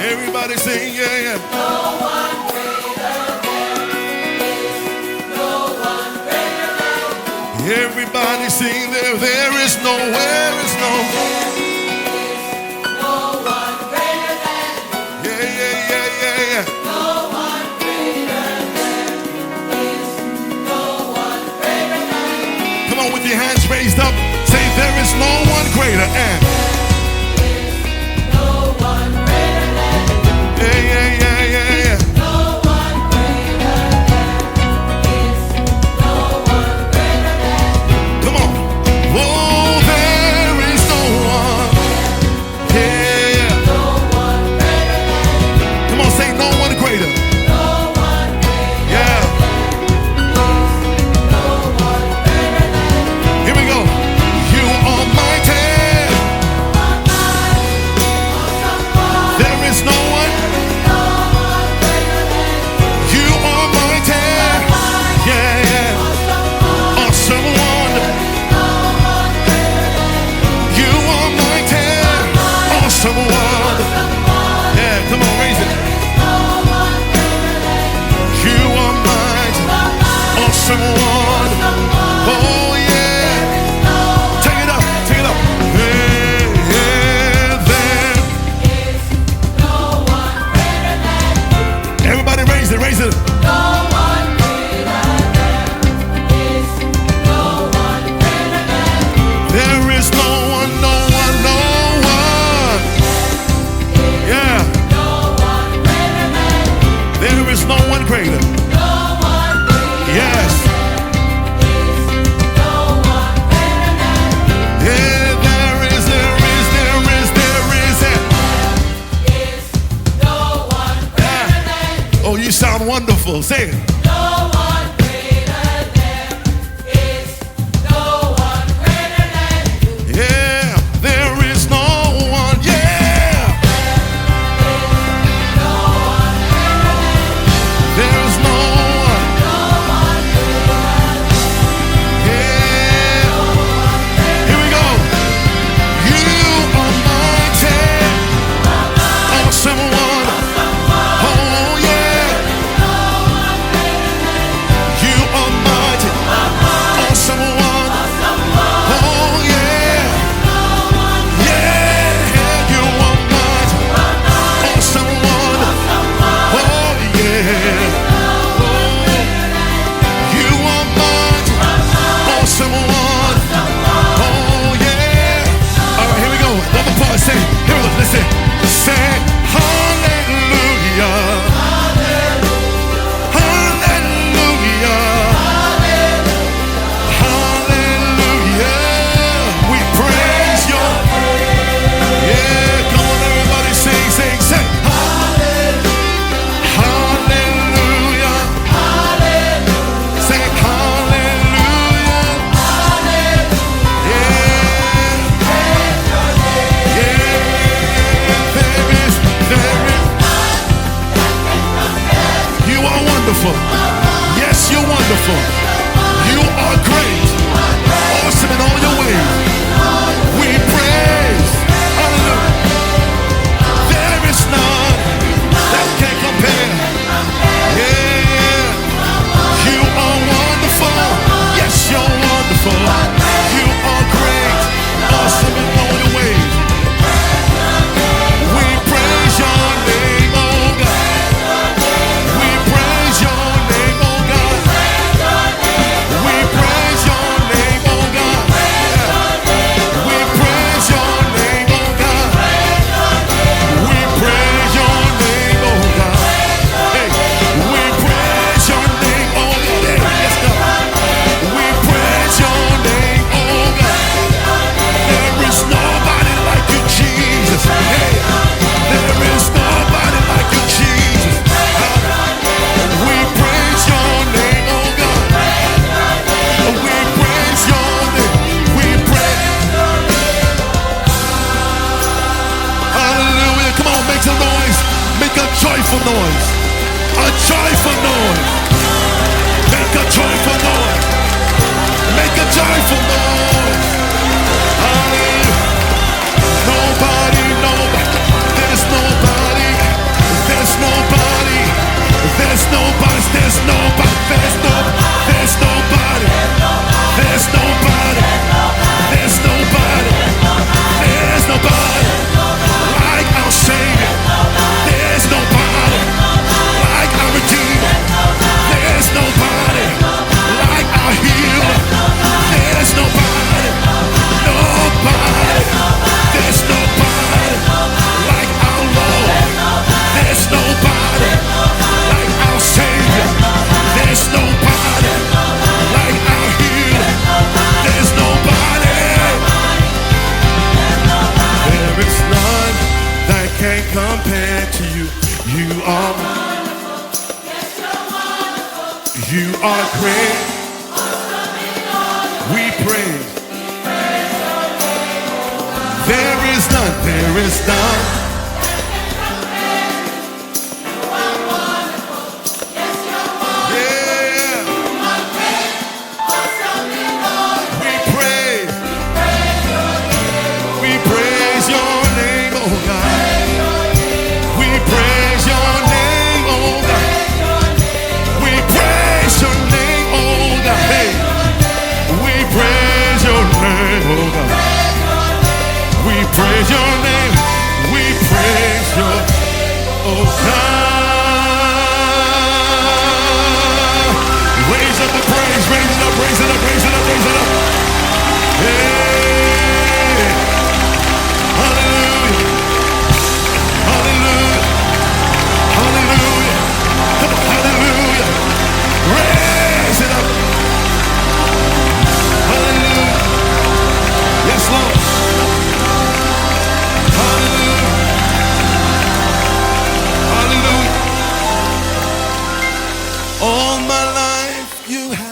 Everybody sing, yeah, yeah. No one greater than no one greater than Everybody sing, there is no, where is no. no one greater than Yeah, yeah, yeah, yeah, yeah. no one greater than no one greater than Come on with your hands raised up. Say there is no one greater and no one greater than yeah, yeah, yeah, yeah, yeah. no one greater than no one greater than Come on. Oh, there is no one. Yeah. no one greater than Come on, say no one greater. no one greater Yeah. no one greater than Here we go. You are mighty. There is no one. You are mighty. Yeah, yeah. Awesome one. You are mighty. Awesome one. Yeah, come on, raise it. You are mighty. Awesome one. Oh, yeah. Take it up, take it up. Yeah, yeah, there. Everybody raise it, raise it. There is no one, no one, no one. Yeah. There is no one greater. Yes. Yeah, there is. Yeah. Oh, you sound wonderful. Say it. Yeah, there is no one. Yeah. There is no one. Yeah. Here we go. You are mighty. Awesome one. Oh, yeah. You are mighty. Awesome one. Oh, yeah. Yeah, you are mighty. Awesome one. Oh, yeah. You are mighty. Awesome one. Oh, yeah. All right, here we go. Another part. Say, here we go. Listen. Say, hallelujah. Hallelujah. Hallelujah. We praise your. Yeah, come on, everybody, sing, sing, sing. Hallelujah. Say hallelujah. Yeah. Yeah. There is. You are wonderful. Yes, you're wonderful. You are great. Awesome in all your ways. We praise. Hallelujah. There is none that can compare. Yeah. You are wonderful. Yes, you're wonderful. You are great. Awesome in all your ways. We praise your name, oh God. We praise your name, oh God. We praise your name, oh God. We praise your name, oh God. We praise your name, oh God. Hey, we praise your name, oh God. Hey, yes, God. We praise your name, oh God. There is nobody like you, Jesus. Hey, there is nobody like you, Jesus. We praise your name, oh God. We praise your name. We praise. Hallelujah. Come on, make some noise. Make a joyful noise. A joyful noise. Make a joyful noise. Make a joyful noise. Hallelujah. Nobody. There's nobody. You are great. We praise. There is none. Yeah. We praise. We praise your name, oh God. We praise your name, oh God. We praise your name, oh God. Hey. We praise your name, oh God. We praise your name. We praise your, oh God. Raise up the praise. Raise it up, raise it up, raise it up, raise it up. Hey. Hallelujah. Hallelujah. Hallelujah. Come on, hallelujah. Raise it up. Hallelujah. Yes, Lord. Hallelujah. Hallelujah. All my life you have